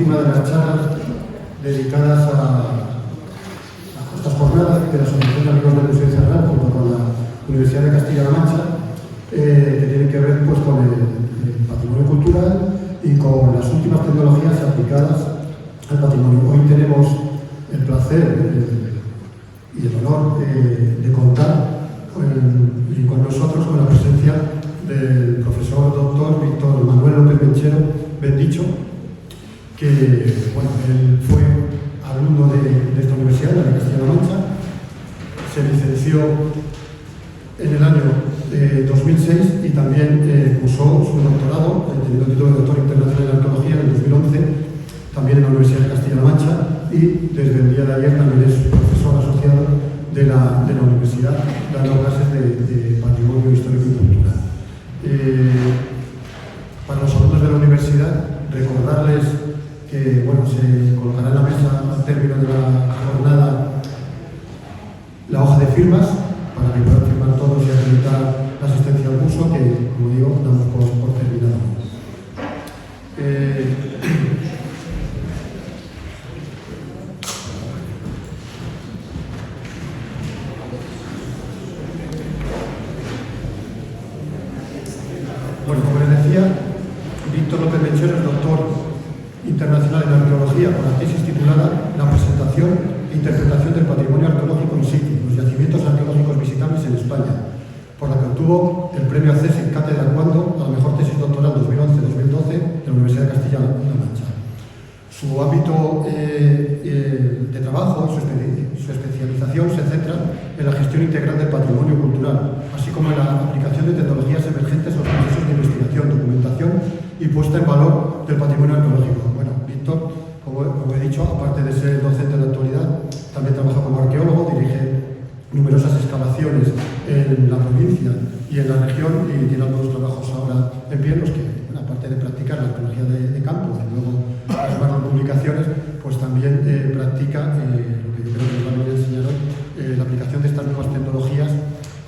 última de las charlas dedicadas a estas jornadas de la Asociación de Amigos del Museo de Cerdán junto con la Universidad de Castilla-La Mancha, que tienen que ver pues, con el patrimonio cultural y con las últimas tecnologías aplicadas al patrimonio. Hoy tenemos el placer y el honor de contar con nosotros con la presencia del profesor doctor Víctor Manuel López Bendicho, que bueno, él fue alumno de esta universidad, de Castilla-La Mancha, se licenció en el año 2006 y también cursó su doctorado, teniendo el título de doctor internacional en arqueología en el 2011, también en la Universidad de Castilla-La Mancha, y desde el día de ayer también es profesor asociado de la universidad, dando clases de patrimonio histórico y cultural. Para los alumnos de la universidad, recordarles que bueno, se colocará en la mesa al término de la jornada la hoja de firmas para que puedan firmar todos y acreditar la asistencia al curso, que como digo, damos por terminado. Bueno, como les decía, Víctor López Bendicho es doctor internacional en arqueología con la tesis titulada La presentación e interpretación del patrimonio arqueológico in situ, los yacimientos arqueológicos visitables en España, por la que obtuvo el premio ACES en Cátedra Cuando a la mejor tesis doctoral 2011-2012 de la Universidad de Castilla-La Mancha. Su ámbito de trabajo, su especialización se centra en la gestión integral del patrimonio cultural, así como en la aplicación de tecnologías emergentes a los procesos de investigación, documentación y puesta en valor del patrimonio arqueológico. Bueno, Víctor, como he dicho, aparte de ser docente de actualidad, también trabaja como arqueólogo, dirige numerosas excavaciones en la provincia y en la región, y tiene algunos trabajos ahora en pie, los que, aparte de practicar la arqueología de campo y luego plasmarlo en publicaciones, pues también practica lo que yo creo que nos va a venir a enseñar hoy, la aplicación de estas nuevas tecnologías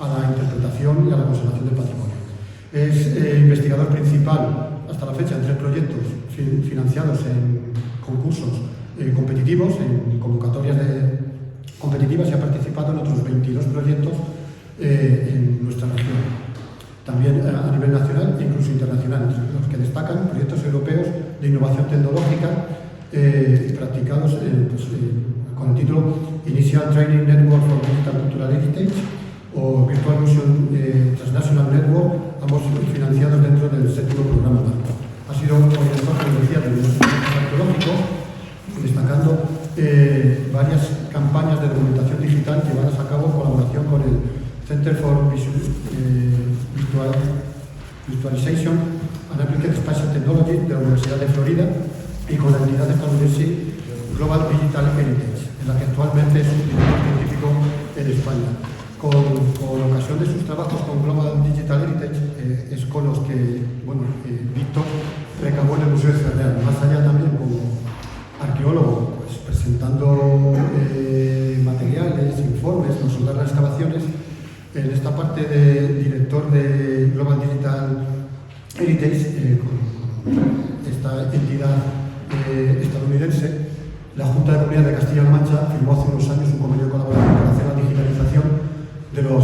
a la interpretación y a la conservación del patrimonio. Es investigador principal hasta la fecha en 3 proyectos financiados en concursos competitivos, en convocatorias competitivas, y ha participado en otros 22 proyectos en nuestra región. También a nivel nacional e incluso internacional, entre los que destacan proyectos europeos de innovación tecnológica practicados con el título Initial Training Network for Digital Cultural Heritage o Virtual Museum Transnational Network, ambos financiados dentro del 7º programa marco. Ha sido coordinador, como decía, de los centros arqueológicos, destacando varias campañas de documentación digital llevadas a cabo en colaboración con el Center for Visualization and Applied Spatial Technology de la Universidad de Florida y con la entidad estadounidense Global Digital Heritage, en la que actualmente es un director científico en España. Con ocasión de sus trabajos con Global Digital Heritage es con los que bueno, Víctor recabó en el Museo de Cerdán, más allá también como arqueólogo, pues, presentando materiales, informes, consultar las excavaciones. En esta parte de director de Global Digital Heritage, con esta entidad estadounidense, la Junta de Comunidad de Castilla-La Mancha firmó hace unos años un convenio de colaboración para hacer la digitalización de los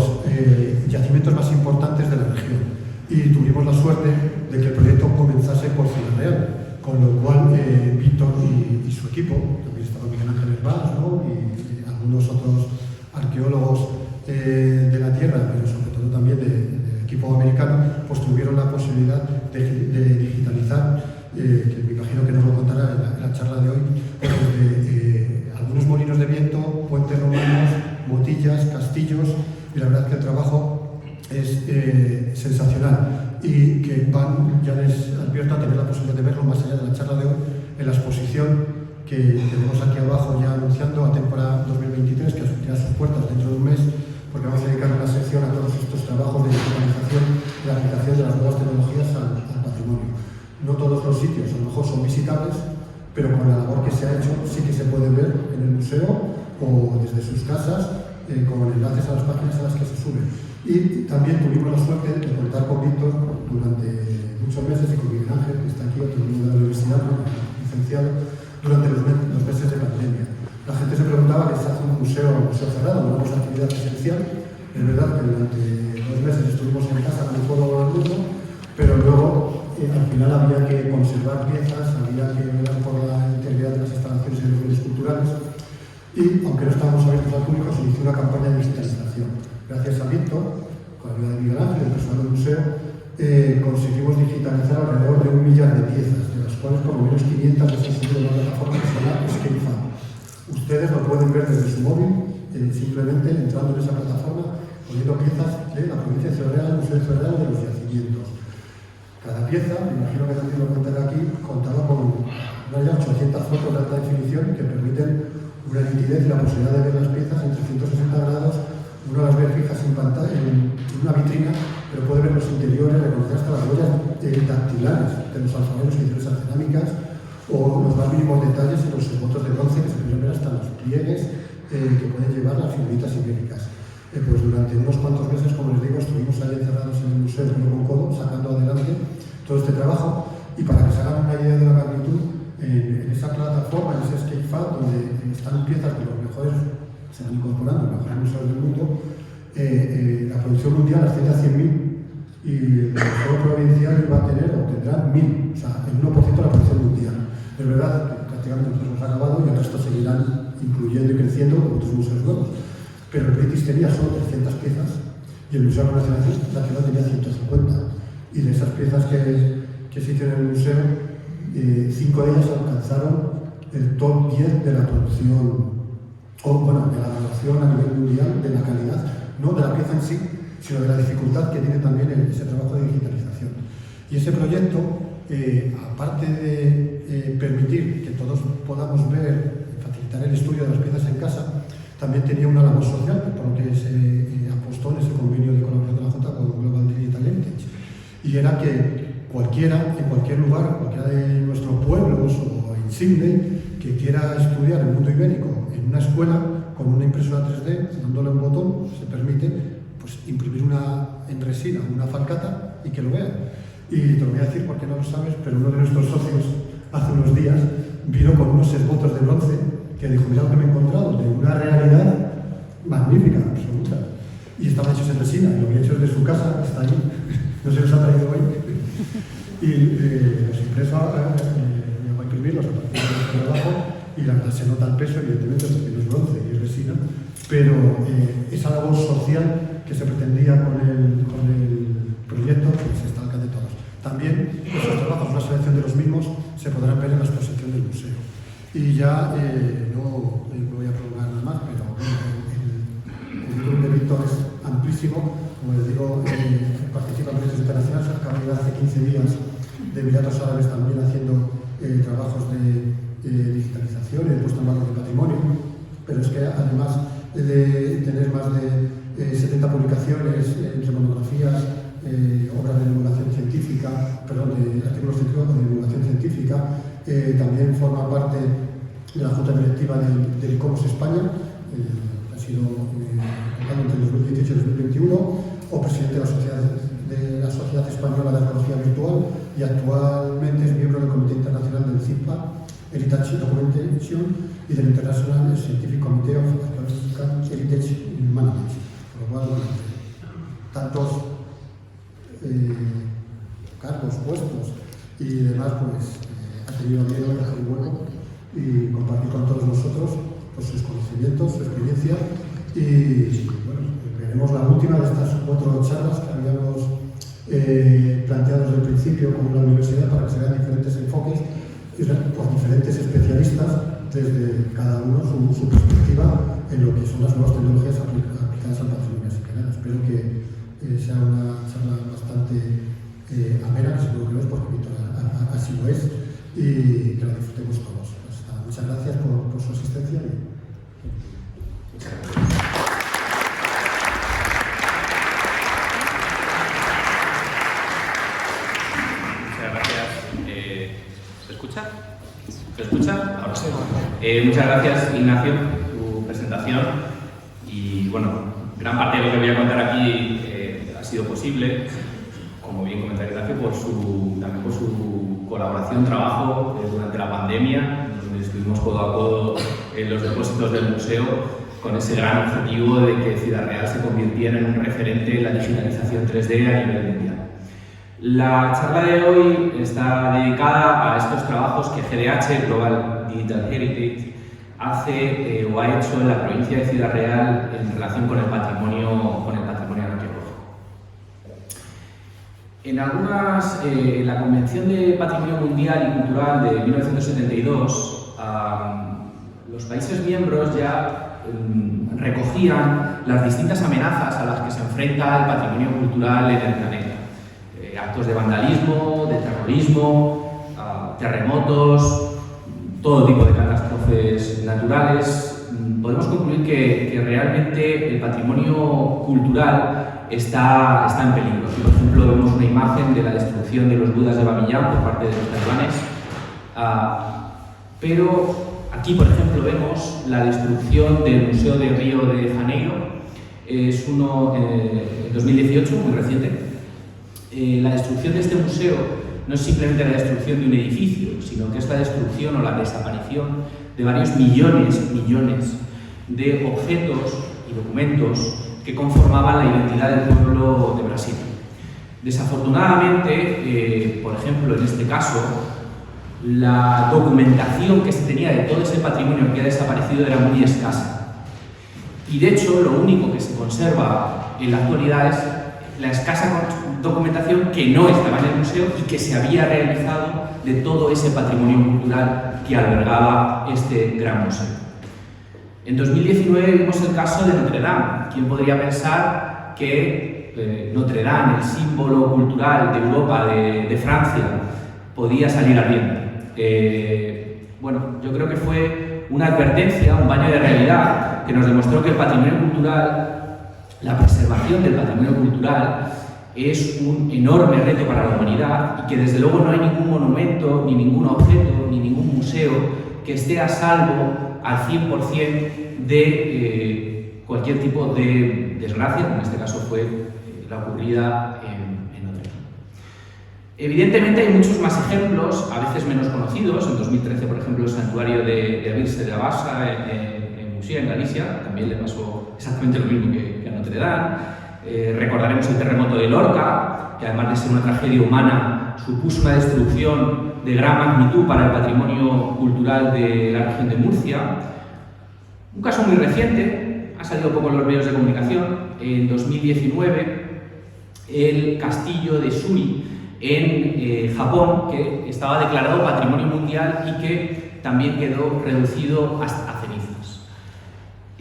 yacimientos más importantes de la región. Y tuvimos la suerte de que el proyecto comenzase por Ciudad Real, con lo cual Víctor y su equipo, también estaba Miguel Ángel Herbás, ¿no? y algunos otros arqueólogos de la tierra, pero sobre todo también del equipo americano, pues tuvieron la posibilidad de digitalizar, que me imagino que nos lo contará en la charla de hoy, desde algunos molinos de viento, puentes romanos, motillas, castillos, y la verdad es que el trabajo es sensacional, y que ya les advierto a tener la posibilidad de verlo más allá de la charla de hoy en la exposición que tenemos aquí abajo ya anunciando a temporada 2023, que abrirá sus puertas dentro de un mes, porque vamos a dedicar una sección a todos estos trabajos de digitalización y la aplicación de las nuevas tecnologías al patrimonio. No todos los sitios a lo mejor son visitables, pero con la labor que se ha hecho sí que se pueden ver en el museo o desde sus casas, con enlaces a las páginas a las que se suben. Y también tuvimos la suerte de contar con Víctor durante muchos meses y con Miguel Ángel, que está aquí, otro miembro de la universidad, presencial durante los meses de pandemia. La gente se preguntaba qué se hace un museo cerrado, no una actividad presencial. Es verdad que durante 2 meses estuvimos en casa con todo el mundo, pero luego al final había que conservar piezas, había que velar por la integridad de las instalaciones y de los bienes culturales, y aunque no estábamos abiertos al público, se inició una campaña de digitalización. Gracias a Víctor, con la ayuda de Miguel Ángel, el personal del museo, conseguimos digitalizar alrededor de 1 millar de piezas, de las cuales por lo menos 500 se han subido a una plataforma que se llama ScapeFab. Ustedes lo pueden ver desde su móvil, simplemente entrando en esa plataforma, poniendo piezas de la provincia de Ciudad Real, el Museo de Ciudad Real, de los yacimientos. Cada pieza, me imagino que también lo contaré aquí, contaba con unas 800 fotos de alta definición que permiten una nitidez y la posibilidad de ver las piezas en 360 grados. Uno las ve fijas en pantalla, en una vitrina, pero puede ver los interiores, reconocer hasta las huellas dactilares de los alfabetos y de las cerámicas, o los más mínimos detalles en los esbotos de bronce que se pueden ver hasta los pliegues que pueden llevar las figuritas ibéricas. Pues durante unos cuantos meses, como les digo, estuvimos ahí encerrados en el museo codo con codo, sacando adelante todo este trabajo, y para que se hagan una idea de la magnitud, en esa plataforma, en ese ScapeFab, donde están piezas de los mejores, se van incorporando los mejores museos del mundo, la producción mundial asciende a 100.000 y el museo provincial va a tener o tendrá 1.000, o sea, el 1% de la producción mundial. Es verdad que prácticamente nosotros hemos acabado y el resto seguirán incluyendo y creciendo con otros museos nuevos. Pero el British tenía solo 300 piezas y el Museo Nacional tenía 150. Y de esas piezas que se hicieron en el museo, 5 de ellas alcanzaron el top 10 de la producción, o bueno, de la evaluación a nivel mundial de la calidad, no de la pieza en sí, sino de la dificultad que tiene también ese trabajo de digitalización. Y ese proyecto, aparte de permitir que todos podamos ver, facilitar el estudio de las piezas en casa, también tenía una labor social, por lo que se apostó en ese convenio de colaboración de la Junta con Global Digital Heritage. Y era que cualquiera, en cualquier lugar, cualquiera de nuestros pueblos o en Sydney, que quiera estudiar el mundo ibérico en una escuela con una impresora 3D, dándole un botón, se permite pues, imprimir en resina una falcata y que lo vean. Y te lo voy a decir porque no lo sabes, pero uno de nuestros socios hace unos días vino con unos esbotos de bronce que dijo, mira lo que me he encontrado, de una realidad magnífica, absoluta. Y estaban hechos en resina, y lo había hecho desde su casa, está ahí, no se los ha traído hoy. Y los impresos, voy a imprimirlos a partir de abajo, y la verdad se nota el peso, evidentemente, porque no es bronce y es resina, pero esa labor social que se pretendía con el proyecto, pues está al alcance de todos. También esos trabajos, una selección de los mismos, se podrán ver en la exposición del museo. Y ya no voy a prolongar nada más, pero el currículum de Víctor es amplísimo. Como les digo, participa en proyectos internacionales. Acaba de llegar hace 15 días de Emiratos Árabes también haciendo trabajos de digitalización y de puesta en valor del patrimonio. Pero es que además de tener más de 70 publicaciones entre monografías, obras de divulgación científica, de artículos científicos de divulgación científica, también forma parte de la Junta Directiva del ICOMOS España, ha sido entre 2018 y 2021, o presidente de la Sociedad Española de Arqueología Virtual y actualmente es miembro del Comité Internacional del CIPA, Heritage Documentation y del International Scientific Committee of Archaeological Heritage Management. Por lo cual, tantos cargos, puestos y demás, pues ha tenido miedo de hacer un hueco y compartir con todos nosotros pues, sus conocimientos, su experiencia y bueno, veremos la última de estas 4 charlas que habíamos planteado desde el principio con la universidad para que se vean diferentes enfoques por diferentes especialistas desde cada uno su perspectiva en lo que son las nuevas tecnologías aplicadas al patrimonio. Así que nada, espero que sea una charla bastante amena, que seguro que lo es porque Víctor así lo es, y que la disfrutemos todos. Pues, muchas gracias por su asistencia. Muchas gracias. ¿Se escucha? ¿Se escucha? Ahora sí. Muchas gracias, Ignacio, por tu presentación. Y bueno, gran parte de lo que voy a contar aquí ha sido posible, como bien comentaba Ignacio, también por su colaboración, trabajo durante la pandemia, donde estuvimos codo a codo en los depósitos del museo, con ese gran objetivo de que Ciudad Real se convirtiera en un referente en la digitalización 3D a nivel mundial. La charla de hoy está dedicada a estos trabajos que GDH, Global Digital Heritage, hace o ha hecho en la provincia de Ciudad Real en relación con el patrimonio arqueológico. En la Convención de Patrimonio Mundial y Cultural de 1972, los países miembros ya recogían las distintas amenazas a las que se enfrenta el patrimonio cultural en el planeta. Actos de vandalismo, de terrorismo, terremotos, todo tipo de catástrofes naturales. Podemos concluir que realmente el patrimonio cultural está en peligro. Aquí, por ejemplo, vemos una imagen de la destrucción de los Budas de Bamiyan por parte de los talibanes. Pero aquí, por ejemplo, vemos la destrucción del Museo de Río de Janeiro. Es uno en 2018, muy reciente. La destrucción de este museo no es simplemente la destrucción de un edificio, sino que es la destrucción o la desaparición de varios millones de objetos y documentos que conformaban la identidad del pueblo de Brasil. Desafortunadamente, por ejemplo, en este caso, la documentación que se tenía de todo ese patrimonio que ha desaparecido era muy escasa. Y de hecho, lo único que se conserva en la actualidad es la escasa documentación que no estaba en el museo y que se había realizado de todo ese patrimonio cultural que albergaba este gran museo. En 2019 vimos el caso de Notre Dame. ¿Quién podría pensar que Notre Dame, el símbolo cultural de Europa, de Francia, podía salir ardiendo? Bueno, yo creo que fue una advertencia, un baño de realidad que nos demostró que el patrimonio cultural, la preservación del patrimonio cultural, es un enorme reto para la humanidad y que desde luego no hay ningún monumento, ni ningún objeto, ni ningún museo que esté a salvo al 100% de cualquier tipo de desgracia, como en este caso fue la ocurrida en Notre Dame. Evidentemente hay muchos más ejemplos, a veces menos conocidos. En 2013, por ejemplo, el santuario de Avilés de la Bassa en Musia, en Galicia, también le pasó exactamente lo mismo que a Notre Dame. Recordaremos el terremoto de Lorca, que además de ser una tragedia humana, supuso una destrucción de gran magnitud para el patrimonio cultural de la región de Murcia. Un caso muy reciente, ha salido poco en los medios de comunicación, en 2019, el castillo de Shuri en Japón, que estaba declarado Patrimonio Mundial y que también quedó reducido a cenizas.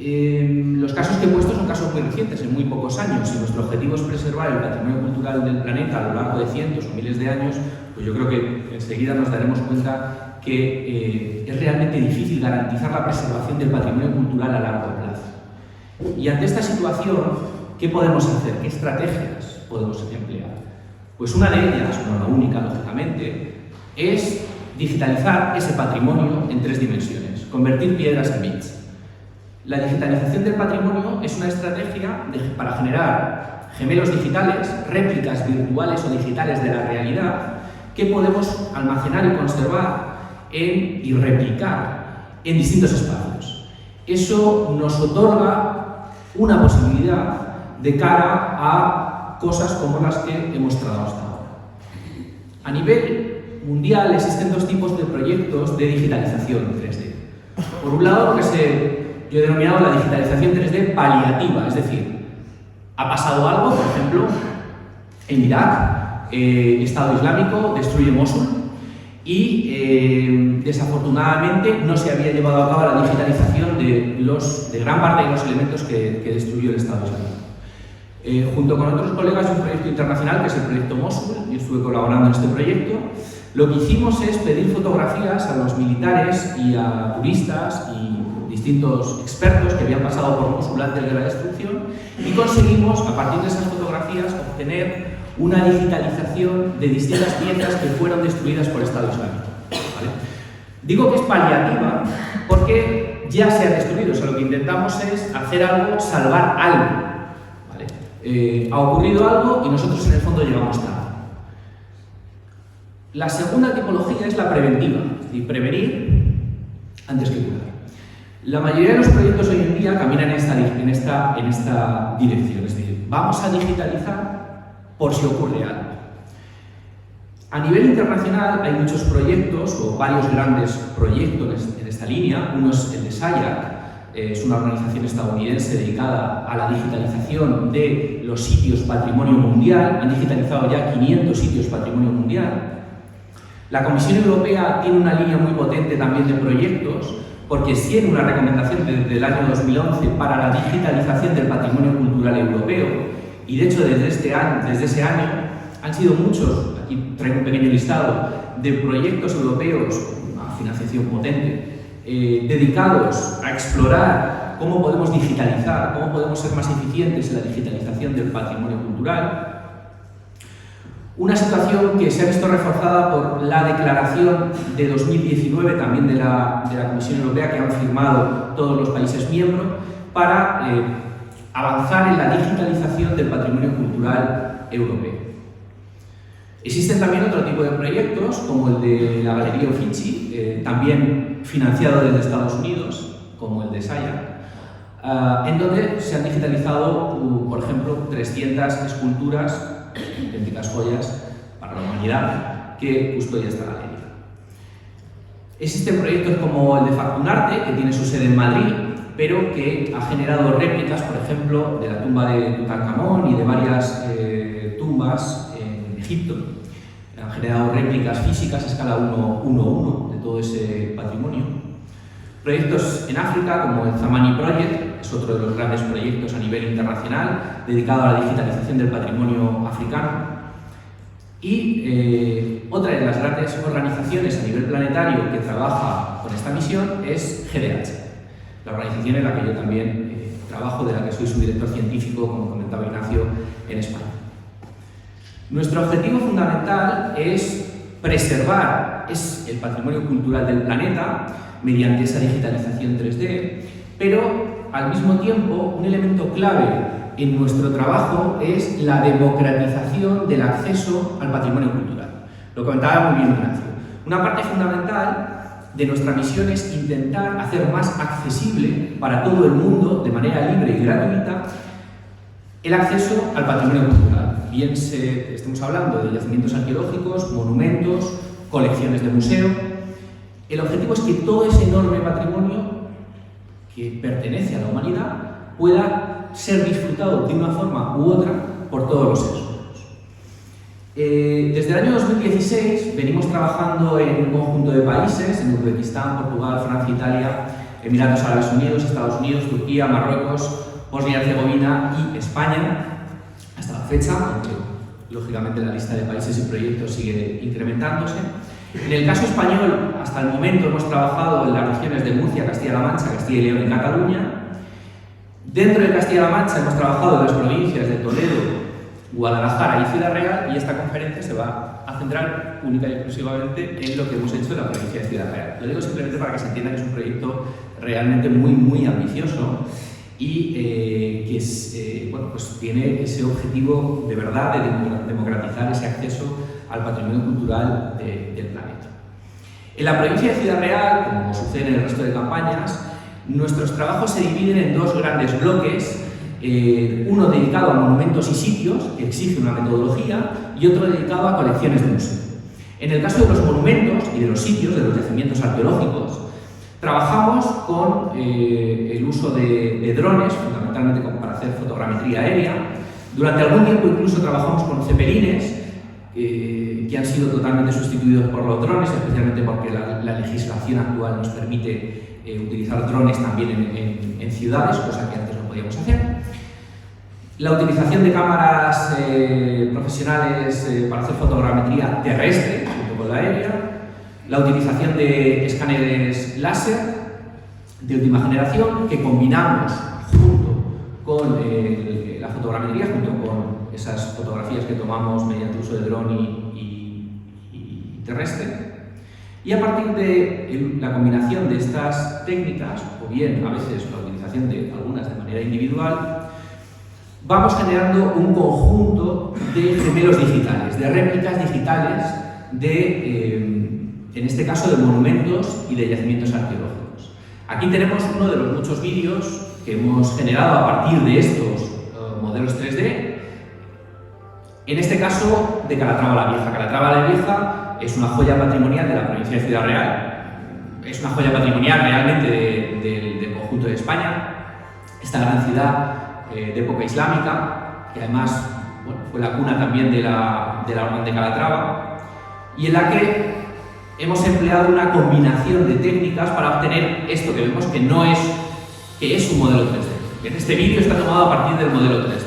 Los casos que he puesto son casos muy recientes, en muy pocos años. Si nuestro objetivo es preservar el patrimonio cultural del planeta a lo largo de cientos o miles de años, pues yo creo que enseguida nos daremos cuenta que es realmente difícil garantizar la preservación del patrimonio cultural a largo plazo. Y ante esta situación, ¿qué podemos hacer? ¿Qué estrategias podemos emplear? Pues una de ellas, no la única, lógicamente, es digitalizar ese patrimonio en 3 dimensiones, convertir piedras en bits. La digitalización del patrimonio es una estrategia para generar gemelos digitales, réplicas virtuales o digitales de la realidad, que podemos almacenar y conservar y replicar en distintos espacios. Eso nos otorga una posibilidad de cara a cosas como las que he mostrado hasta ahora. A nivel mundial existen 2 tipos de proyectos de digitalización 3D. Por un lado, lo que yo he denominado la digitalización 3D paliativa, es decir, ha pasado algo, por ejemplo, en Irak, Estado Islámico destruye Mosul y desafortunadamente no se había llevado a cabo la digitalización de gran parte de los elementos que destruyó el Estado Islámico. Junto con otros colegas de un proyecto internacional, que es el proyecto Mosul, y estuve colaborando en este proyecto, lo que hicimos es pedir fotografías a los militares y a turistas y distintos expertos que habían pasado por Mosul antes de la destrucción, y conseguimos, a partir de esas fotografías, obtener una digitalización de distintas piezas que fueron destruidas por el Estado Islámico. ¿Vale? Digo que es paliativa porque ya se ha destruido, o sea, lo que intentamos es hacer algo, salvar algo. ¿Vale? Ha ocurrido algo y nosotros en el fondo llegamos tarde. La segunda tipología es la preventiva, es decir, prevenir antes que curar. La mayoría de los proyectos hoy en día caminan en esta dirección, es decir, vamos a digitalizar por si ocurre algo. A nivel internacional hay muchos proyectos, o varios grandes proyectos en esta línea. Uno es el de SCIARC, es una organización estadounidense dedicada a la digitalización de los sitios patrimonio mundial. Han digitalizado ya 500 sitios patrimonio mundial. La Comisión Europea tiene una línea muy potente también de proyectos, porque tiene una recomendación desde el año 2011 para la digitalización del patrimonio cultural europeo, y de hecho desde ese año han sido muchos, aquí traigo un pequeño listado, de proyectos europeos, una financiación potente, dedicados a explorar cómo podemos digitalizar, cómo podemos ser más eficientes en la digitalización del patrimonio cultural. Una situación que se ha visto reforzada por la declaración de 2019 también de la Comisión Europea, que han firmado todos los países miembros, para avanzar en la digitalización del patrimonio cultural europeo. Existen también otro tipo de proyectos, como el de la Galería Uffizi, también financiado desde Estados Unidos, como el de SCIARC, en donde se han digitalizado, por ejemplo, 300 esculturas, auténticas joyas para la humanidad, que custodia esta galería. Existen proyectos como el de Factunarte, que tiene su sede en Madrid, pero que ha generado réplicas, por ejemplo, de la tumba de Tutankamón y de varias tumbas en Egipto. Han generado réplicas físicas a escala 1:1 de todo ese patrimonio. Proyectos en África, como el Zamani Project, es otro de los grandes proyectos a nivel internacional dedicado a la digitalización del patrimonio africano. Y otra de las grandes organizaciones a nivel planetario que trabaja con esta misión es GDH, la organización en la que yo también trabajo, de la que soy su director científico, como comentaba Ignacio, en España. Nuestro objetivo fundamental es preservar el patrimonio cultural del planeta mediante esa digitalización 3D, pero al mismo tiempo un elemento clave en nuestro trabajo es la democratización del acceso al patrimonio cultural. Lo comentaba muy bien Ignacio. Una parte fundamental de nuestra misión es intentar hacer más accesible para todo el mundo, de manera libre y gratuita, el acceso al patrimonio cultural. Bien estemos hablando de yacimientos arqueológicos, monumentos, colecciones de museo. El objetivo es que todo ese enorme patrimonio que pertenece a la humanidad pueda ser disfrutado de una forma u otra por todos los seres humanos. Desde el año 2016 venimos trabajando en un conjunto de países, en Uzbekistán, Portugal, Francia, Italia, Emiratos Árabes Unidos, Estados Unidos, Turquía, Marruecos, Bosnia y Herzegovina y España, hasta la fecha, aunque lógicamente la lista de países y proyectos sigue incrementándose. En el caso español, hasta el momento hemos trabajado en las regiones de Murcia, Castilla-La Mancha, Castilla y León y Cataluña. Dentro de Castilla-La Mancha hemos trabajado en las provincias de Toledo, Guadalajara y Ciudad Real, y esta conferencia se va a centrar única y exclusivamente en lo que hemos hecho en la provincia de Ciudad Real. Lo digo simplemente para que se entienda que es un proyecto realmente muy ambicioso y que pues tiene ese objetivo de verdad de democratizar ese acceso al patrimonio cultural del planeta. En la provincia de Ciudad Real, como sucede en el resto de campañas, nuestros trabajos se dividen en dos grandes bloques, uno dedicado a monumentos y sitios, que exige una metodología, y otro dedicado a colecciones de museo. En el caso de los monumentos y de los sitios, de los yacimientos arqueológicos, trabajamos con el uso de drones, fundamentalmente para hacer fotogrametría aérea. Durante algún tiempo incluso trabajamos con cepelines, que han sido totalmente sustituidos por los drones, especialmente porque la legislación actual nos permite utilizar drones también en ciudades, cosa que antes no podíamos hacer. La utilización de cámaras profesionales para hacer fotogrametría terrestre, junto con la aérea. La utilización de escáneres láser de última generación que combinamos junto con la fotogrametría, junto con esas fotografías que tomamos mediante uso de dron y terrestre. Y a partir de la combinación de estas técnicas, o bien a veces la utilización de algunas de manera individual, vamos generando un conjunto de gemelos digitales, de réplicas digitales de, en este caso, de monumentos y de yacimientos arqueológicos. Aquí tenemos uno de los muchos vídeos que hemos generado a partir de estos modelos 3D, en este caso de Calatrava la Vieja. Calatrava la Vieja es una joya patrimonial de la provincia de Ciudad Real, es una joya patrimonial realmente del conjunto de España, esta gran ciudad de época islámica, que además fue la cuna también de la Orden de Calatrava, y en la que hemos empleado una combinación de técnicas para obtener esto que vemos que es un modelo 3D. Bien, este vídeo está tomado a partir del modelo 3D.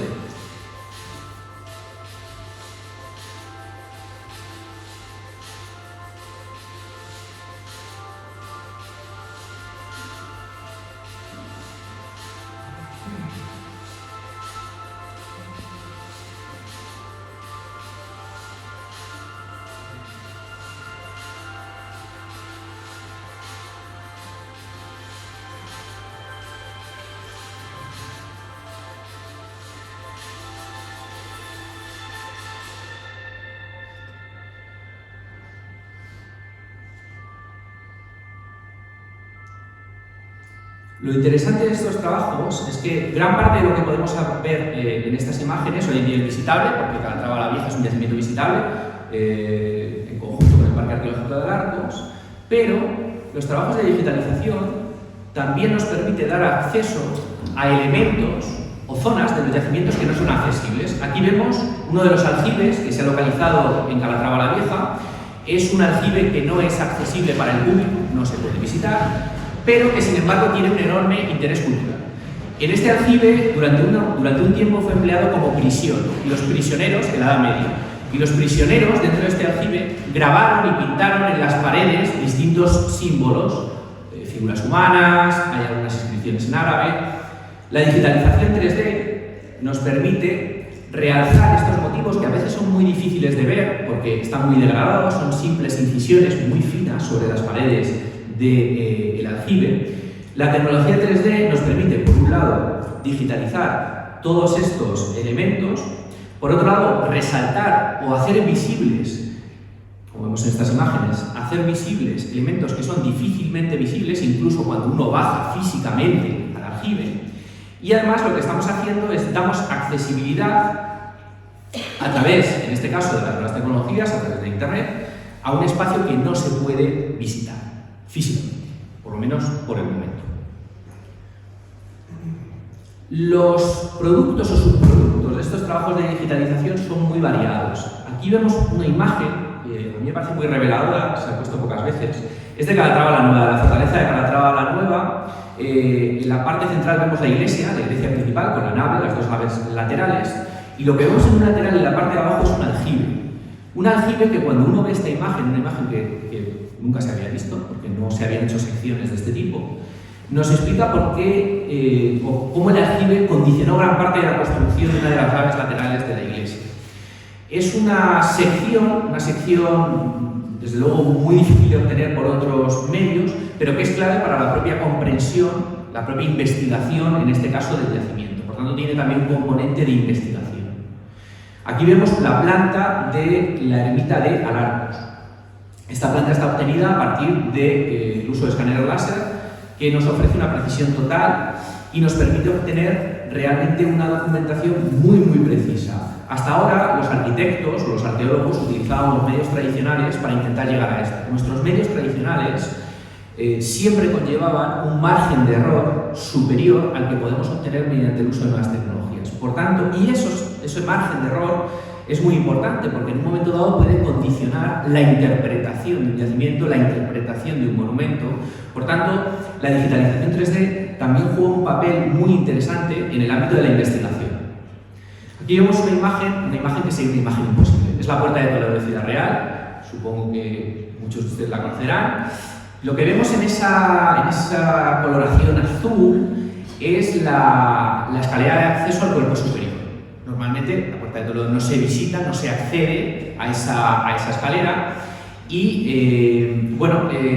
Lo interesante de estos trabajos es que gran parte de lo que podemos ver en estas imágenes hoy en día es visitable, porque Calatrava la Vieja es un yacimiento visitable en conjunto con el Parque Arqueológico de Arcos, pero los trabajos de digitalización también nos permite dar acceso a elementos o zonas de los yacimientos que no son accesibles. Aquí vemos uno de los aljibes que se ha localizado en Calatrava la Vieja. Es un aljibe que no es accesible para el público, no se puede visitar, pero que sin embargo tiene un enorme interés cultural. En este aljibe, durante un tiempo fue empleado como prisión, y los prisioneros, en la Edad Media, y los prisioneros dentro de este aljibe grabaron y pintaron en las paredes distintos símbolos, figuras humanas, hay algunas inscripciones en árabe. La digitalización 3D nos permite realzar estos motivos que a veces son muy difíciles de ver porque están muy degradados, son simples incisiones muy finas sobre las paredes del aljibe. La tecnología 3D nos permite, por un lado, digitalizar todos estos elementos, por otro lado, resaltar o hacer visibles, como vemos en estas imágenes, hacer visibles elementos que son difícilmente visibles, incluso cuando uno baja físicamente al aljibe. Y además lo que estamos haciendo es damos accesibilidad a través, en este caso, de las nuevas tecnologías, a través de Internet, a un espacio que no se puede visitar físicamente, por lo menos por el momento. Los productos o subproductos de estos trabajos de digitalización son muy variados. Aquí vemos una imagen que a mí me parece muy reveladora, se ha puesto pocas veces. Es de Calatrava la Nueva, de la fortaleza de Calatrava la Nueva. En la parte central vemos la iglesia principal, con la nave, las dos naves laterales, y lo que vemos en un lateral y en la parte de abajo es un aljibe. Un aljibe que cuando uno ve esta imagen, una imagen que nunca se había visto, porque no se habían hecho secciones de este tipo, nos explica por qué o cómo el aljibe condicionó gran parte de la construcción de una de las naves laterales de la iglesia. Es una sección desde luego muy difícil de obtener por otros medios, pero que es clave para la propia comprensión, la propia investigación, en este caso del yacimiento. Por tanto, tiene también un componente de investigación. Aquí vemos la planta de la ermita de Alarcos. Esta planta está obtenida a partir del uso de escáner láser, que nos ofrece una precisión total y nos permite obtener realmente una documentación muy precisa. Hasta ahora los arquitectos o los arqueólogos utilizábamos medios tradicionales para intentar llegar a esto. Nuestros medios tradicionales siempre conllevaban un margen de error superior al que podemos obtener mediante el uso de nuevas tecnologías. Por tanto, ese margen de error es muy importante porque en un momento dado puede condicionar la interpretación de un yacimiento, la interpretación de un monumento. Por tanto, la digitalización 3D también juega un papel muy interesante en el ámbito de la investigación. Aquí vemos una imagen que sería una imagen imposible. Es la Puerta de Toledo de Ciudad Real, supongo que muchos de ustedes la conocerán. Lo que vemos en esa coloración azul es la escalera de acceso al cuerpo superior. Normalmente la Puerta de Toledo no se visita, no se accede a esa escalera y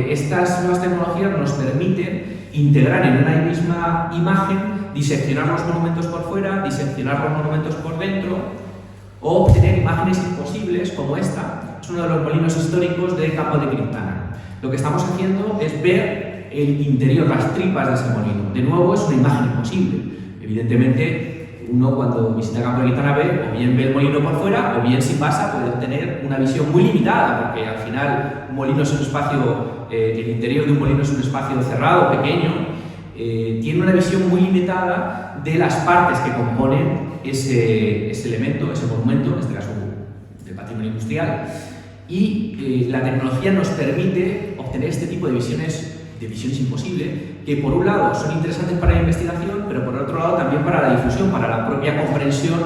estas nuevas tecnologías nos permiten integrar en una misma imagen, diseccionar los monumentos por fuera, diseccionar los monumentos por dentro o obtener imágenes imposibles como esta Es uno de los molinos históricos del campo de Criptana. Lo que estamos haciendo es ver el interior, las tripas de ese molino. De nuevo, es una imagen imposible. Evidentemente, uno cuando visita el campo de Criptana ve, o bien ve el molino por fuera, o bien si pasa puede tener una visión muy limitada, porque al final un molino es un espacio, el interior de un molino es un espacio cerrado, pequeño, tiene una visión muy limitada de las partes que componen ese elemento, ese monumento, en este caso del patrimonio industrial. Y la tecnología nos permite obtener este tipo de visiones imposibles, que por un lado son interesantes para la investigación, pero por otro lado también para la difusión, para la propia comprensión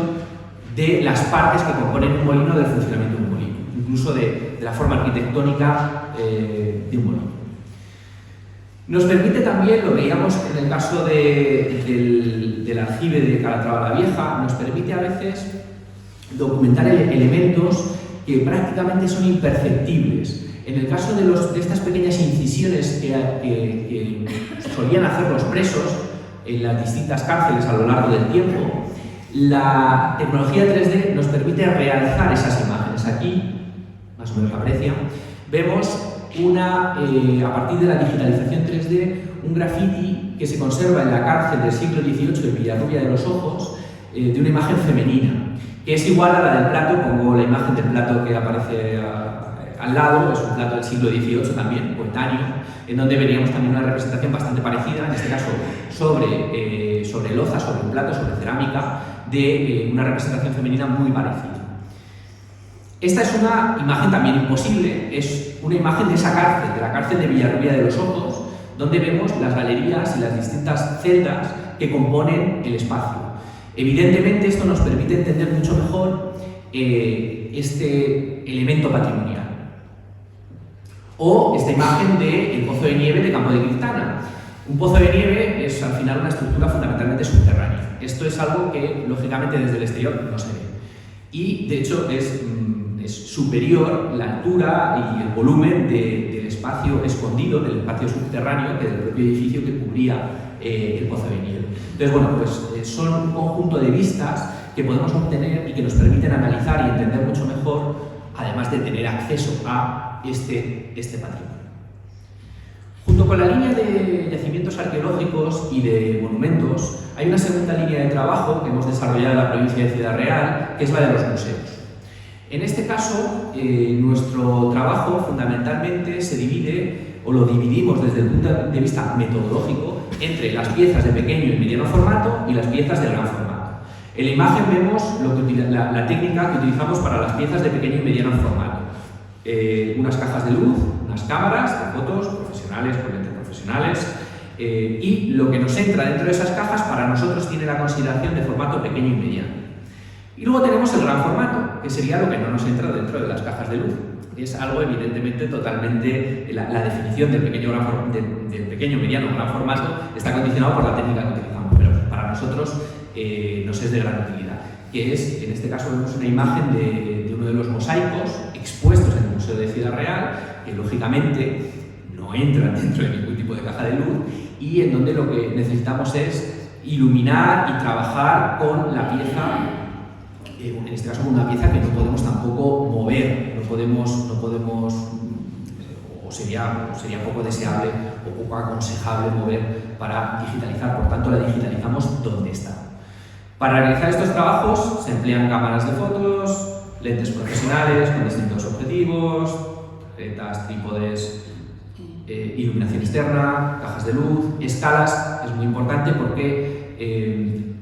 de las partes que componen un molino, del funcionamiento de un molino, incluso de la forma arquitectónica de un molino. Nos permite también, lo veíamos en el caso del aljibe de Calatrava la Vieja, nos permite a veces documentar elementos que prácticamente son imperceptibles. En el caso de estas pequeñas incisiones que solían hacer los presos en las distintas cárceles a lo largo del tiempo, la tecnología 3D nos permite realzar esas imágenes. Aquí, más o menos la aprecia, vemos a partir de la digitalización 3D, un graffiti que se conserva en la cárcel del siglo XVIII de Villarrubia de los Ojos, de una imagen femenina, que es igual a la del plato. Pongo la imagen del plato que aparece al lado, es un plato del siglo XVIII también, coetáneo, en donde veríamos también una representación bastante parecida, en este caso sobre loza, sobre un plato, sobre cerámica, de una representación femenina muy parecida. Esta es una imagen también imposible, es una imagen de esa cárcel, de la cárcel de Villarrubia de los Ojos, donde vemos las galerías y las distintas celdas que componen el espacio. Evidentemente, esto nos permite entender mucho mejor este elemento patrimonial. O esta imagen del pozo de nieve de Campo de Criptana. Un pozo de nieve es al final una estructura fundamentalmente subterránea. Esto es algo que, lógicamente, desde el exterior no se ve. Y, de hecho, es superior la altura y el volumen del espacio escondido, del espacio subterráneo, que del propio edificio que cubría el pozo de nieve. Entonces, bueno, pues son un conjunto de vistas que podemos obtener y que nos permiten analizar y entender mucho mejor, además de tener acceso a este patrimonio. Junto con la línea de yacimientos arqueológicos y de monumentos, hay una segunda línea de trabajo que hemos desarrollado en la provincia de Ciudad Real, que es la de los museos. En este caso, nuestro trabajo fundamentalmente se divide, o lo dividimos desde el punto de vista metodológico, entre las piezas de pequeño y mediano formato y las piezas de gran formato. En la imagen vemos la técnica que utilizamos para las piezas de pequeño y mediano formato. Unas cajas de luz, unas cámaras de fotos profesionales, puramente profesionales, y lo que nos entra dentro de esas cajas para nosotros tiene la consideración de formato pequeño y mediano. Y luego tenemos el gran formato, que sería lo que no nos entra dentro de las cajas de luz. Es algo evidentemente totalmente, la definición del pequeño, mediano, gran formato está condicionado por la técnica que utilizamos, pero para nosotros nos es de gran utilidad, que es, en este caso vemos una imagen de uno de los mosaicos expuestos en el Museo de Ciudad Real, que lógicamente no entran dentro de ningún tipo de caja de luz y en donde lo que necesitamos es iluminar y trabajar con la pieza, en este caso con una pieza que no podemos tampoco mover, no podemos o sería poco deseable o poco aconsejable mover para digitalizar, por tanto la digitalizamos donde está. Para realizar estos trabajos se emplean cámaras de fotos, lentes profesionales con distintos objetivos, tarjetas, trípodes, iluminación externa, cajas de luz, escalas. Es muy importante porque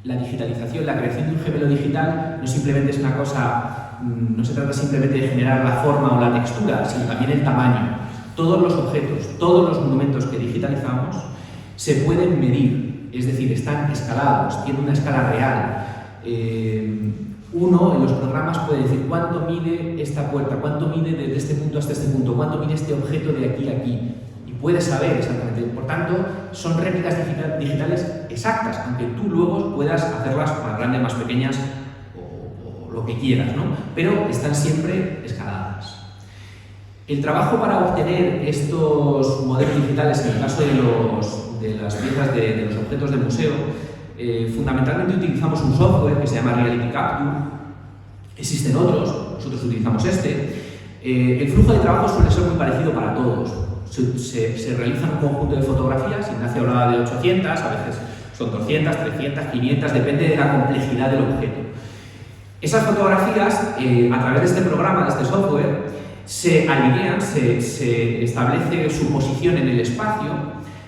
la digitalización, la creación de un gemelo digital no simplemente es una cosa, no se trata simplemente de generar la forma o la textura, sino también el tamaño. Todos los objetos, todos los monumentos que digitalizamos se pueden medir, es decir, están escalados, tienen una escala real. Uno en los programas puede decir cuánto mide esta puerta, cuánto mide desde este punto hasta este punto, cuánto mide este objeto de aquí a aquí. Y puede saber exactamente. Por tanto, son réplicas digitales exactas, aunque tú luego puedas hacerlas más grandes, más pequeñas o lo que quieras, ¿no? Pero están siempre escaladas. El trabajo para obtener estos modelos digitales, en el caso de las piezas de los objetos del museo, fundamentalmente utilizamos un software que se llama Reality Capture. Existen otros, nosotros utilizamos este, El flujo de trabajo suele ser muy parecido para todos. Se realiza un conjunto de fotografías, Ignacio hablaba de 800, a veces son 200, 300, 500, depende de la complejidad del objeto. Esas fotografías, a través de este programa, de este software, se alinean, se establece su posición en el espacio,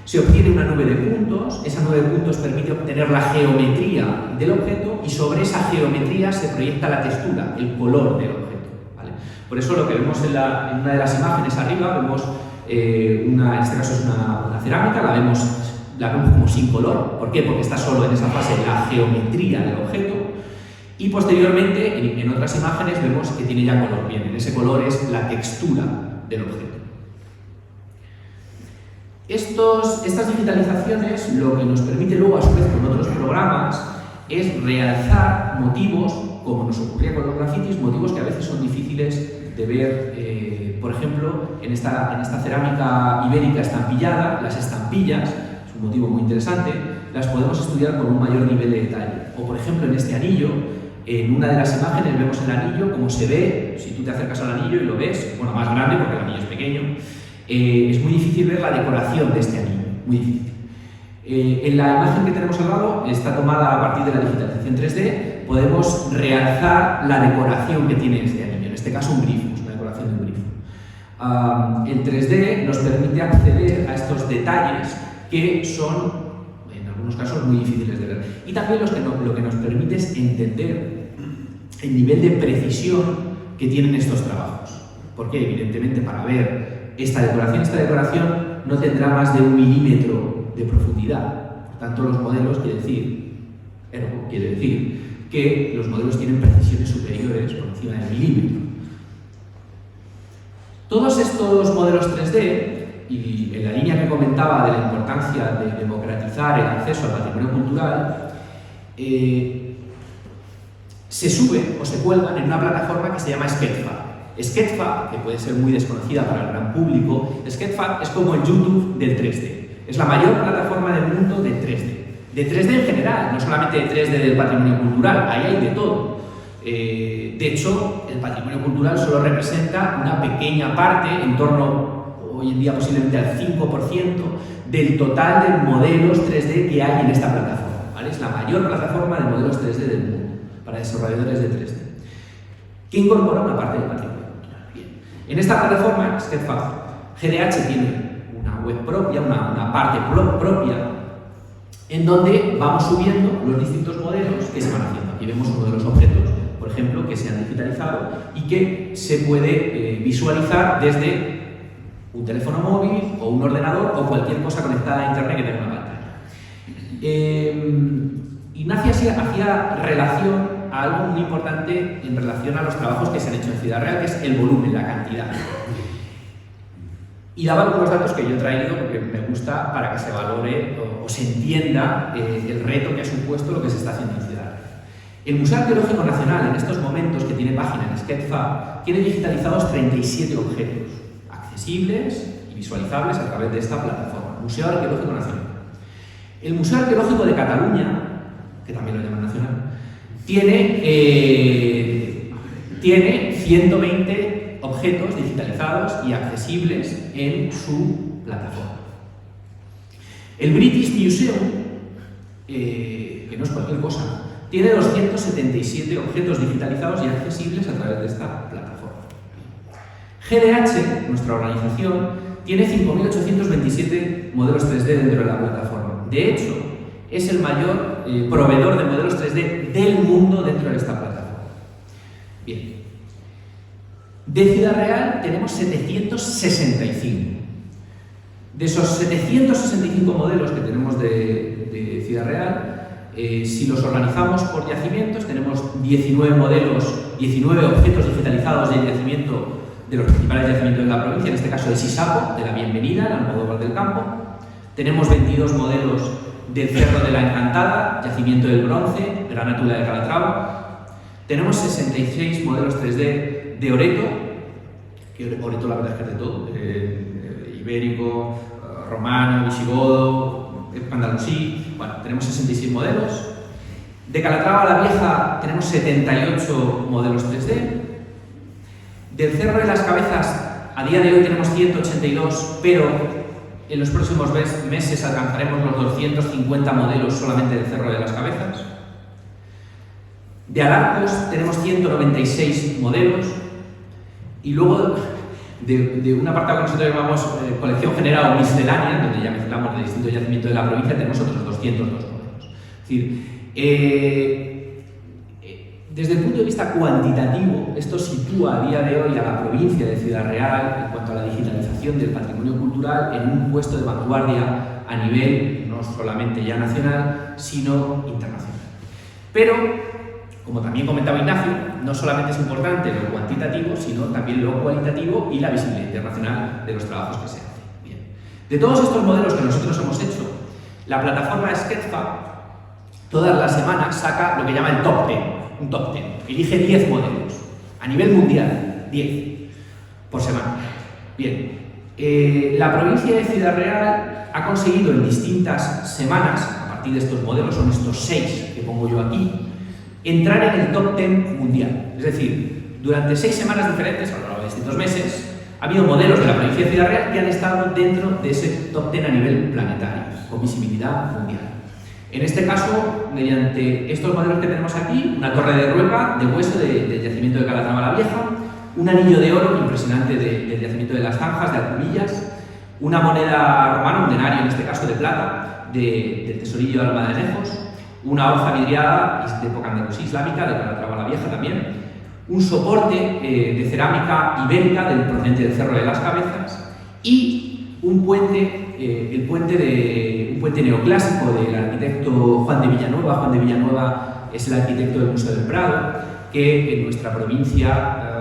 se obtiene una nube de puntos, esa nube de puntos permite obtener la geometría del objeto y sobre esa geometría se proyecta la textura, el color del objeto, ¿vale? Por eso lo que vemos en una de las imágenes arriba, vemos en este caso es una cerámica, la vemos como sin color. ¿Por qué? Porque está solo en esa fase la geometría del objeto. Y posteriormente, en otras imágenes, vemos que tiene ya color. Bien, en ese color es la textura del objeto. Estas digitalizaciones lo que nos permite luego, a su vez, con otros programas, es realzar motivos, como nos ocurría con los grafitis, motivos que a veces son difíciles de ver. Por ejemplo, en esta cerámica ibérica estampillada, las estampillas, es un motivo muy interesante, las podemos estudiar con un mayor nivel de detalle. O, por ejemplo, en este anillo, en una de las imágenes vemos el anillo, como se ve, si tú te acercas al anillo y lo ves, bueno, más grande porque el anillo es pequeño, es muy difícil ver la decoración de este anillo, muy difícil. En la imagen que tenemos al lado, está tomada a partir de la digitalización 3D, podemos realzar la decoración que tiene este anillo, en este caso un grifo, es una decoración de un grifo. El 3D nos permite acceder a estos detalles que son, en algunos casos, muy difíciles de ver. Y también lo que nos permite es entender el nivel de precisión que tienen estos trabajos. Porque, evidentemente, para ver esta decoración no tendrá más de 1 milímetro de profundidad. Por tanto, los modelos quiere decir que los modelos tienen precisiones superiores por encima del milímetro. Todos estos modelos 3D, y en la línea que comentaba de la importancia de democratizar el acceso al patrimonio cultural, se suben o se cuelgan en una plataforma que se llama Sketchfab. Sketchfab, que puede ser muy desconocida para el gran público, Sketchfab es como el YouTube del 3D. Es la mayor plataforma del mundo de 3D. De 3D en general, no solamente de 3D del patrimonio cultural, ahí hay de todo. De hecho, el patrimonio cultural solo representa una pequeña parte, en torno, hoy en día posiblemente al 5% del total de modelos 3D que hay en esta plataforma, ¿vale? Es la mayor plataforma de modelos 3D del mundo, para desarrolladores de 3D, que incorpora una parte del patrimonio cultural. Bien. En esta plataforma, Sketchfab, GDH tiene una web propia, una parte propia, en donde vamos subiendo los distintos modelos que se van haciendo. Aquí vemos uno de los objetos, por ejemplo, que se han digitalizado y que se puede visualizar desde un teléfono móvil o un ordenador o cualquier cosa conectada a internet que tenga una pantalla. Ignacio hacía relación a algo muy importante en relación a los trabajos que se han hecho en Ciudad Real, que es el volumen, la cantidad. Y daba algunos datos que yo he traído porque me gusta para que se valore o se entienda el reto que ha supuesto lo que se está haciendo en Ciudad Real. El Museo Arqueológico Nacional, en estos momentos, que tiene página en Sketchfab, tiene digitalizados 37 objetos accesibles y visualizables a través de esta plataforma, Museo Arqueológico Nacional. El Museo Arqueológico de Cataluña, que también lo llaman nacional, tiene 120 objetos digitalizados y accesibles en su plataforma. El British Museum, que no es cualquier cosa, tiene 277 objetos digitalizados y accesibles a través de esta plataforma. GDH, nuestra organización, tiene 5.827 modelos 3D dentro de la plataforma. De hecho, es el mayor proveedor de modelos 3D del mundo dentro de esta plataforma. Bien. De Ciudad Real tenemos 765. De esos 765 modelos que tenemos de Ciudad Real, si los organizamos por yacimientos, tenemos 19 objetos digitalizados del yacimiento, de los principales yacimientos de la provincia, en este caso de Sisapo, de la Bienvenida, en Almodóvar del Campo. Tenemos 22 modelos del Cerro de la Encantada, Yacimiento del Bronce, Granátula de Calatrava. Tenemos 66 modelos 3D de Oreto, que Oreto la verdad es que es de todo, ibérico, romano, visigodo, andalusí. Bueno, tenemos 66 modelos. De Calatrava la Vieja tenemos 78 modelos 3D. Del Cerro de las Cabezas, a día de hoy tenemos 182, pero en los próximos meses alcanzaremos los 250 modelos solamente del Cerro de las Cabezas. De Alarcos tenemos 196 modelos. Y luego, de un apartado que nosotros llamamos colección general o miscelánea, donde ya mezclamos de distintos yacimientos de la provincia, tenemos otros 202 modelos. Es decir, desde el punto de vista cuantitativo, esto sitúa a día de hoy a la provincia de Ciudad Real, en cuanto a la digitalización del patrimonio cultural, en un puesto de vanguardia a nivel no solamente ya nacional, sino internacional. Pero, como también comentaba Ignacio, no solamente es importante lo cuantitativo, sino también lo cualitativo y la visibilidad internacional de los trabajos que se hacen. Bien. De todos estos modelos que nosotros hemos hecho, la plataforma Sketchfab todas las semanas saca lo que llama el top 10, un top 10. Elige 10 modelos, a nivel mundial, 10 por semana. Bien, la provincia de Ciudad Real ha conseguido en distintas semanas, a partir de estos modelos, son estos 6 que pongo yo aquí, entrar en el top 10 mundial. Es decir, durante 6 semanas diferentes, a lo largo de distintos meses, ha habido modelos de la provincia de Ciudad Real que han estado dentro de ese top 10 a nivel planetario, con visibilidad mundial. En este caso, mediante estos modelos que tenemos aquí, una torre de Rueca de hueso del yacimiento de Calatrava la Vieja, un anillo de oro impresionante del yacimiento de las Zanjas, de Alcumillas, una moneda romana, un denario en este caso de plata, del tesorillo de Alba de Nejos, una hoja vidriada de época andaluzí islámica, de Calatrava la Vieja también, un soporte de cerámica ibérica procedente del Cerro de las Cabezas y un puente, un puente neoclásico del arquitecto Juan de Villanueva. Juan de Villanueva es el arquitecto del Museo del Prado, que en nuestra provincia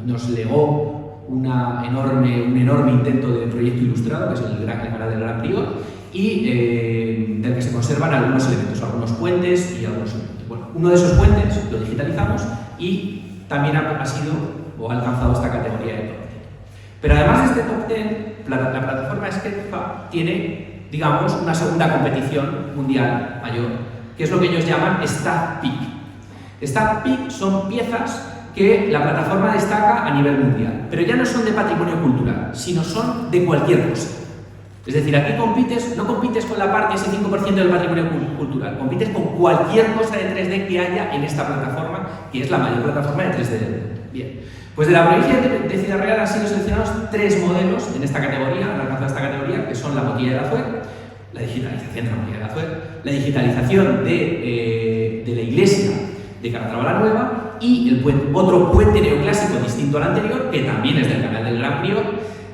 nos legó un enorme intento de proyecto ilustrado, que es el canal del Gran Prior, y del que se conservan algunos elementos, algunos puentes y algunos elementos. Bueno, uno de esos puentes lo digitalizamos y también ha sido o ha alcanzado esta categoría de top 10. Pero además de este top 10, la plataforma Sketchfab tiene, digamos, una segunda competición mundial mayor, que es lo que ellos llaman Stat Pick. Stat Pick son piezas que la plataforma destaca a nivel mundial, pero ya no son de patrimonio cultural, sino son de cualquier cosa. Es decir, aquí no compites con la parte, ese 5% del patrimonio cultural, compites con cualquier cosa de 3D que haya en esta plataforma, que es la mayor plataforma de 3D del mundo. Bien, pues de la provincia de Ciudad Real han sido seleccionados 3 modelos en esta categoría, han alcanzado esta categoría, que son la Botilla de Azuer, la digitalización de la Botilla de Azuer, la digitalización de la iglesia de Calatrava la Nueva y otro puente neoclásico distinto al anterior, que también es del canal del Gran Prior,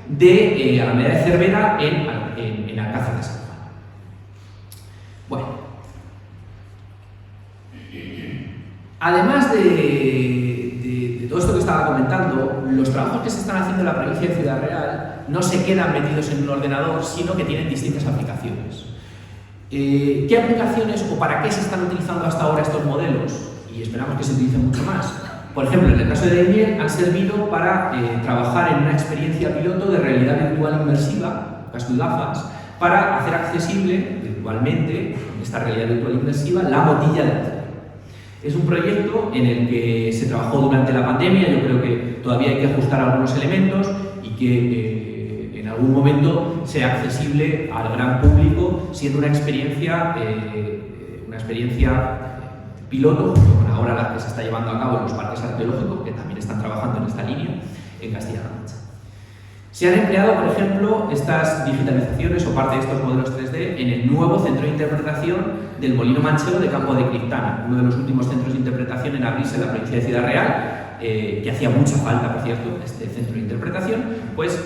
de Alameda de Cervera en Alcázar de San Juan. Bueno, además de todo esto que estaba comentando, los trabajos que se están haciendo en la provincia de Ciudad Real no se quedan metidos en un ordenador, sino que tienen distintas aplicaciones. ¿Qué aplicaciones o para qué se están utilizando hasta ahora estos modelos? Y esperamos que se utilicen mucho más. Por ejemplo, en el caso de Daimiel han servido para trabajar en una experiencia piloto de realidad virtual inmersiva, casco y gafas, para hacer accesible virtualmente, esta realidad virtual inmersiva, la Botilla de Azuer. Es un proyecto en el que se trabajó durante la pandemia, yo creo que todavía hay que ajustar algunos elementos y que en algún momento sea accesible al gran público, siendo una experiencia piloto, con ahora la que se está llevando a cabo en los parques arqueológicos, que también están trabajando en esta línea en Castilla-La Mancha. Se han empleado, por ejemplo, estas digitalizaciones o parte de estos modelos 3D en el nuevo centro de interpretación del Molino Manchego de Campo de Criptana, uno de los últimos centros de interpretación en abrirse en la provincia de Ciudad Real, que hacía mucha falta, por cierto, este centro de interpretación. Pues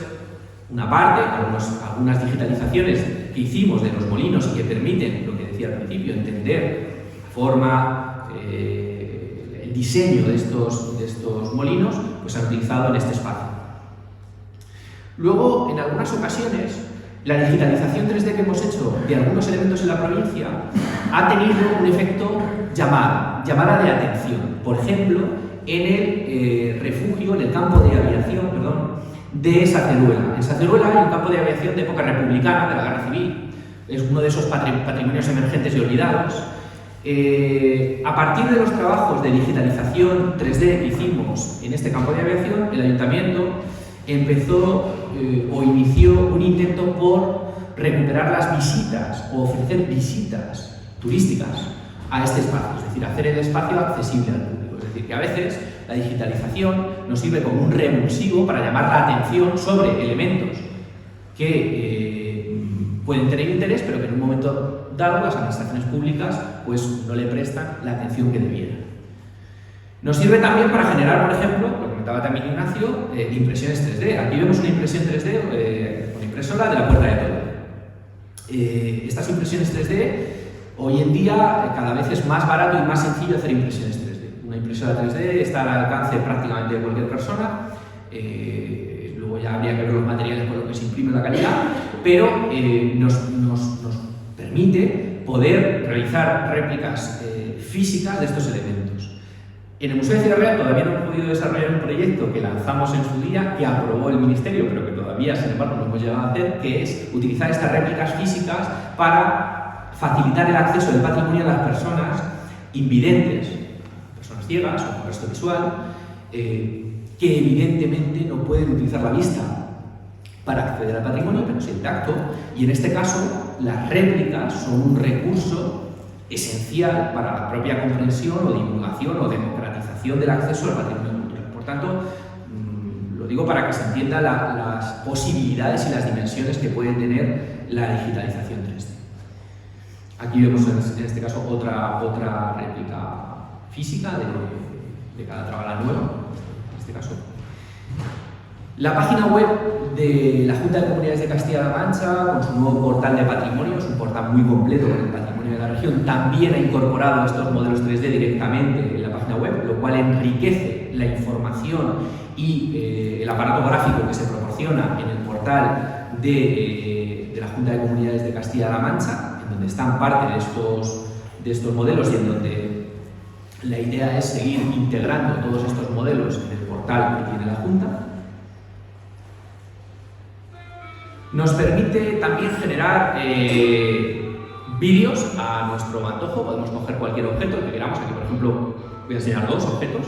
una parte, algunas digitalizaciones que hicimos de los molinos y que permiten, lo que decía al principio, entender la forma, el diseño de estos molinos, pues se han utilizado en este espacio. Luego, en algunas ocasiones, la digitalización 3D que hemos hecho de algunos elementos en la provincia ha tenido un efecto llamada de atención. Por ejemplo, en el refugio, en el campo de aviación, de Saceruela. En Saceruela hay un campo de aviación de época republicana, de la Guerra Civil. Es uno de esos patrimonios emergentes y olvidados. A partir de los trabajos de digitalización 3D que hicimos en este campo de aviación, el Ayuntamiento empezó o inició un intento por recuperar las visitas o ofrecer visitas turísticas a este espacio, es decir, hacer el espacio accesible al público. Es decir, que a veces la digitalización nos sirve como un revulsivo para llamar la atención sobre elementos que pueden tener interés, pero que en un momento dado las administraciones públicas pues, no le prestan la atención que debieran. Nos sirve también para generar, por ejemplo, lo comentaba también Ignacio, impresiones 3D. Aquí vemos una impresión 3D con impresora de la Puerta de Toledo. Estas impresiones 3D, hoy en día cada vez es más barato y más sencillo hacer impresiones 3D. Una impresora 3D está al alcance prácticamente de cualquier persona. Luego ya habría que ver los materiales con los que se imprime la calidad, pero nos permite poder realizar réplicas físicas de estos elementos. En el Museo de Ciudad Real todavía no hemos podido desarrollar un proyecto que lanzamos en su día, que aprobó el Ministerio, pero que todavía, sin embargo, no hemos llegado a hacer, que es utilizar estas réplicas físicas para facilitar el acceso del patrimonio a las personas invidentes, personas ciegas o con resto visual, que evidentemente no pueden utilizar la vista para acceder al patrimonio, pero sí el tacto, y en este caso las réplicas son un recurso esencial para la propia comprensión o divulgación o democratización del acceso al patrimonio cultural. Por tanto, lo digo para que se entienda las posibilidades y las dimensiones que puede tener la digitalización 3D. Aquí vemos en este caso otra réplica física de cada Trabala nuevo, en este caso. La página web de la Junta de Comunidades de Castilla-La Mancha, con su nuevo portal de patrimonio, es un portal muy completo con el patrimonio de la región, también ha incorporado estos modelos 3D directamente en la página web, lo cual enriquece la información y el aparato gráfico que se proporciona en el portal de la Junta de Comunidades de Castilla-La Mancha, en donde están parte de estos modelos y en donde la idea es seguir integrando todos estos modelos en el portal que tiene la Junta. Nos permite también generar vídeos a nuestro antojo. Podemos coger cualquier objeto que queramos. Aquí, por ejemplo, voy a enseñar dos objetos.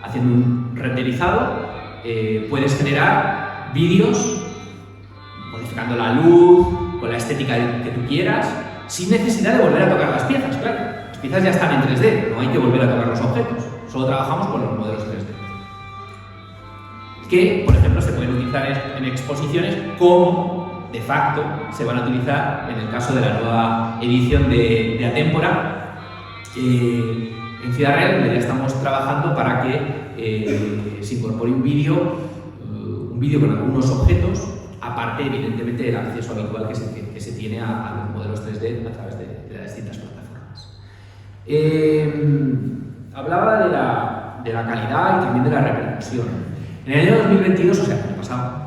Haciendo un renderizado, puedes generar vídeos modificando la luz, con la estética que tú quieras, sin necesidad de volver a tocar las piezas, claro. Las piezas ya están en 3D, no hay que volver a tocar los objetos. Solo trabajamos con los modelos 3D. Que, por ejemplo, se pueden utilizar en exposiciones como de facto se van a utilizar en el caso de la nueva edición de Atémpora en Ciudad Real, donde ya estamos trabajando para que se incorpore un vídeo con algunos objetos, aparte evidentemente del acceso habitual que se tiene a los modelos 3D a través de las distintas plataformas. Hablaba de la calidad y también de la repercusión. En el año 2022, o sea, el año pasado,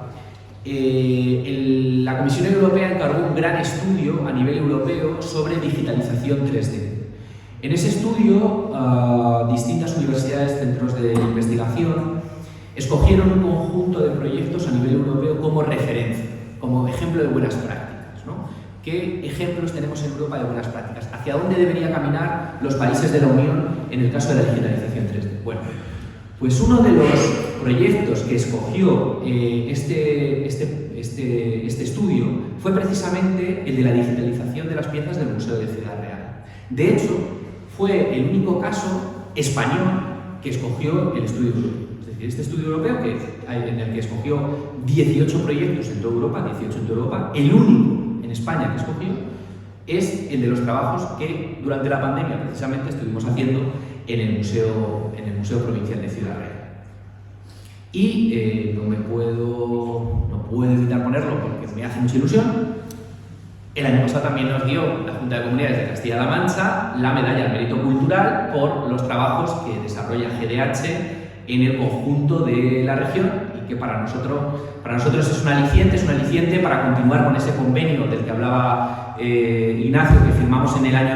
la Comisión Europea encargó un gran estudio a nivel europeo sobre digitalización 3D. En ese estudio, distintas universidades, centros de investigación, escogieron un conjunto de proyectos a nivel europeo como referencia, como ejemplo de buenas prácticas, ¿no? ¿Qué ejemplos tenemos en Europa de buenas prácticas? ¿Hacia dónde deberían caminar los países de la Unión en el caso de la digitalización 3D? Bueno, pues uno de los proyectos que escogió este estudio fue precisamente el de la digitalización de las piezas del Museo de Ciudad Real. De hecho, fue el único caso español que escogió el estudio europeo. Es decir, este estudio europeo en el que escogió 18 proyectos en toda Europa, el único en España que escogió es el de los trabajos que durante la pandemia precisamente estuvimos haciendo en el Museo Provincial de Ciudad Real. Y no puedo evitar ponerlo porque me hace mucha ilusión. El año pasado también nos dio la Junta de Comunidades de Castilla-La Mancha la medalla al mérito cultural por los trabajos que desarrolla GDH en el conjunto de la región y que para nosotros es un aliciente para continuar con ese convenio del que hablaba Ignacio, que firmamos en el año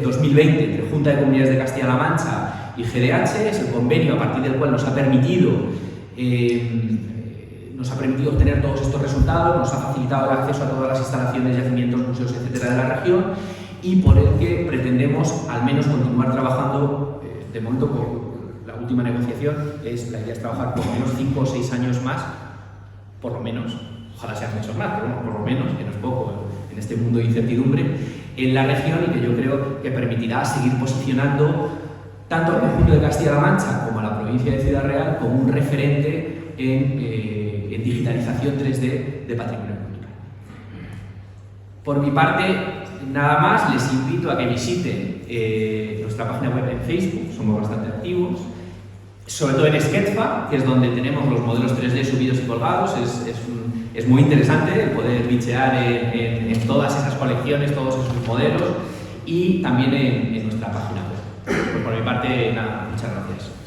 2020 entre Junta de Comunidades de Castilla-La Mancha y GDH. Es el convenio a partir del cual nos ha permitido obtener todos estos resultados, nos ha facilitado el acceso a todas las instalaciones, yacimientos, museos, etcétera, de la región, y por el que pretendemos al menos continuar trabajando. De momento, por la última negociación, la idea es trabajar por lo menos 5 o 6 años más, por lo menos, ojalá sean muchos más, pero bueno, por lo menos, que no es poco en este mundo de incertidumbre, en la región, y que yo creo que permitirá seguir posicionando tanto al conjunto de Castilla-La Mancha como a la provincia de Ciudad Real como un referente en digitalización 3D de patrimonio cultural. Por mi parte, nada más, les invito a que visiten nuestra página web en Facebook, somos bastante activos, sobre todo en Sketchfab, que es donde tenemos los modelos 3D subidos y colgados. Es muy interesante el poder bichear en todas esas colecciones, todos esos modelos, y también en nuestra página web. Pues por mi parte, nada, muchas gracias.